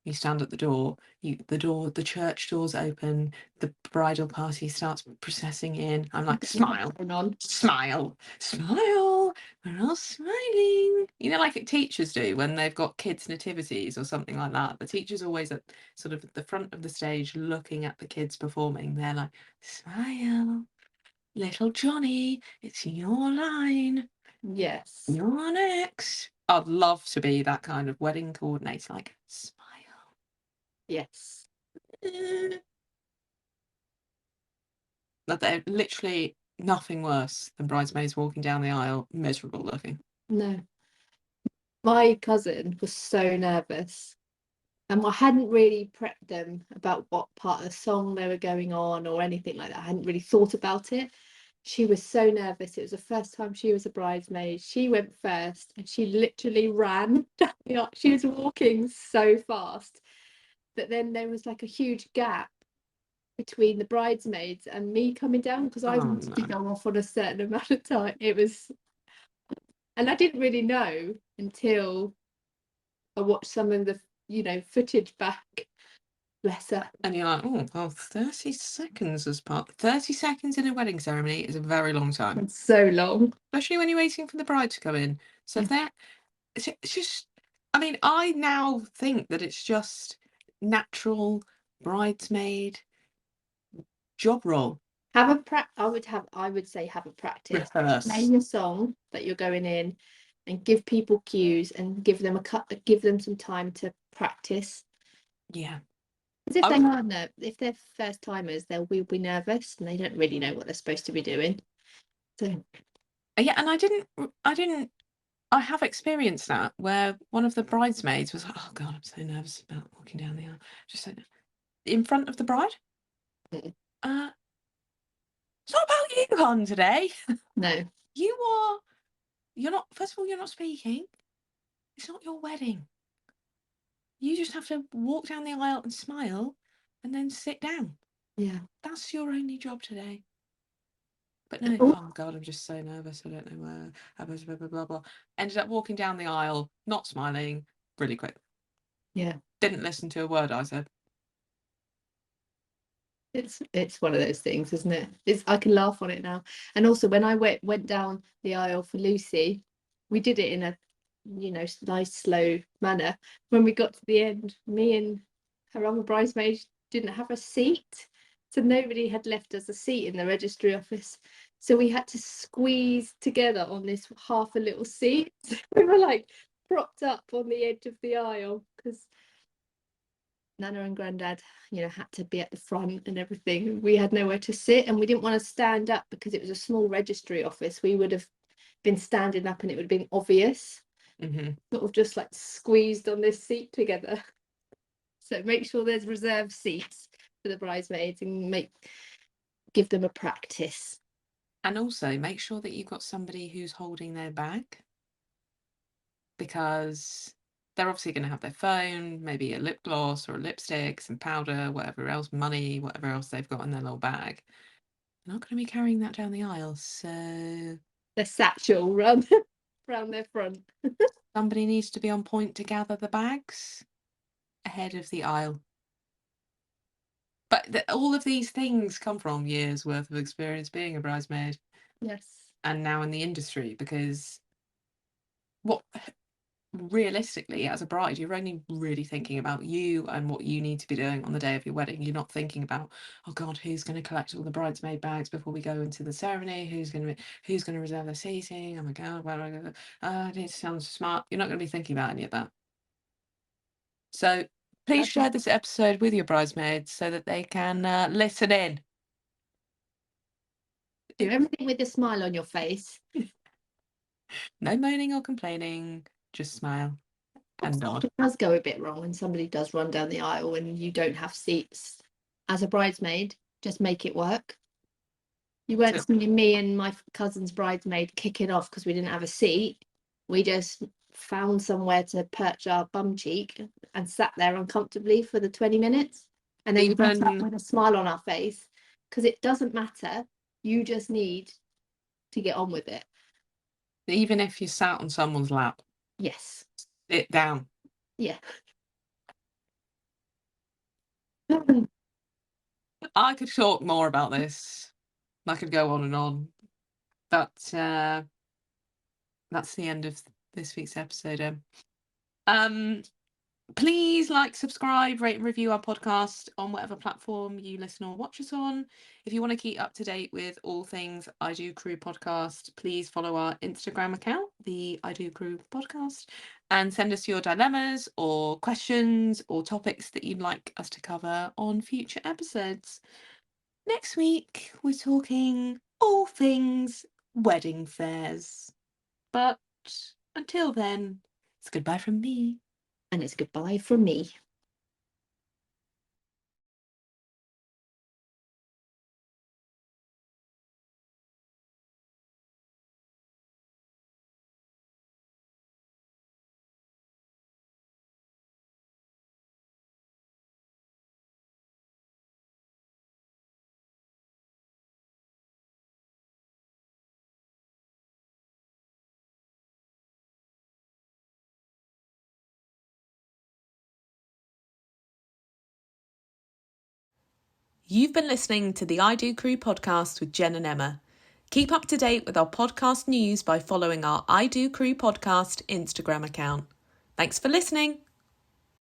You stand at the door, the church doors open, the bridal party starts processing in. I'm like, smile, Going on. smile, smile. We're all smiling. Like teachers do when they've got kids' nativities or something like that. The teacher's always at sort of the front of the stage looking at the kids performing. They're like, smile, little Johnny, it's your line. Yes. You're next. I'd love to be that kind of wedding coordinator, like, smile. Yes. That they're literally nothing worse than bridesmaids walking down the aisle, miserable looking. No. My cousin was so nervous. And I hadn't really prepped them about what part of the song they were going on or anything like that. I hadn't really thought about it. She was so nervous. It was the first time she was a bridesmaid. She went first and she literally ran down the aisle. She was walking so fast that then there was like a huge gap between the bridesmaids and me coming down because I Oh wanted to no. go off on a certain amount of time. It was, and I didn't really know until I watched some of the, footage back. Bless her. And you're like, oh, well, 30 seconds as part. 30 seconds in a wedding ceremony is a very long time, It's so long. especially when you're waiting for the bride to come in. So if that, it's just, I mean, I now think that it's just natural bridesmaid job role. Have a I would say have a practice. Play Rehearse. your song that you're going in and give people cues and give them some time to practice. Yeah. Because if I they would, are if they're first timers, they will be nervous and they don't really know what they're supposed to be doing. So yeah, and I have experienced that where one of the bridesmaids was like, oh God, I'm so nervous about walking down the aisle. Just like, in front of the bride. Mm. It's not about you, hon, today. No. You're not, first of all, you're not speaking. It's not your wedding. You just have to walk down the aisle and smile and then sit down. Yeah. That's your only job today. But no, Oh, oh God, I'm just so nervous. I don't know where. Blah, blah, blah, blah. Ended up walking down the aisle, not smiling, really quick. yeah. Didn't listen to a word I said. It's one of those things, isn't it? I can laugh on it now. And also when I went down the aisle for Lucy, we did it in a nice slow manner. When we got to the end, me and her other bridesmaid didn't have a seat, so nobody had left us a seat in the registry office, so we had to squeeze together on this half a little seat. We were like propped up on the edge of the aisle because Nana and Grandad, had to be at the front and everything. We had nowhere to sit, and we didn't want to stand up because it was a small registry office. We would have been standing up and it would have been obvious. Sort of just like squeezed on this seat together. So make sure there's reserved seats for the bridesmaids and give them a practice. And also make sure that you've got somebody who's holding their bag, because they're obviously going to have their phone, maybe a lip gloss or a lipstick, some powder, whatever else, money, whatever else they've got in their little bag. They're not going to be carrying that down the aisle, so Their satchel around their front. somebody needs to be on point to gather the bags ahead of the aisle. But all of these things come from years worth of experience being a bridesmaid. Yes. And now in the industry, because what realistically, as a bride, you're only really thinking about you and what you need to be doing on the day of your wedding. You're not thinking about, oh God, who's going to collect all the bridesmaid bags before we go into the ceremony? Who's going to reserve the seating? Oh my God, blah, blah, blah. It sounds smart. You're not going to be thinking about any of that. So please share this episode with your bridesmaids so that they can listen in. Do everything with a smile on your face. No moaning or complaining, just smile and nod. It does go a bit wrong when somebody does run down the aisle and you don't have seats. As a bridesmaid, just make it work. You weren't So, seeing me and my cousin's bridesmaid kicking off because we didn't have a seat. We just found somewhere to perch our bum cheek and sat there uncomfortably for the 20 minutes. And then we got up with a smile on our face, because it doesn't matter. You just need to get on with it. even if you sat on someone's lap, Yes. sit down. Yeah. I could talk more about this. I could go on and on. But that's the end of this week's episode. Please like, subscribe, rate and review our podcast on whatever platform you listen or watch us on. If you want to keep up to date with all things I Do Crew podcast, please follow our Instagram account, the I Do Crew podcast, and send us your dilemmas or questions or topics that you'd like us to cover on future episodes. Next week, we're talking all things wedding fairs. But until then, it's goodbye from me. And it's goodbye from me. You've been listening to the I Do Crew podcast with Jen and Emma. Keep up to date with our podcast news by following our I Do Crew podcast Instagram account. Thanks for listening.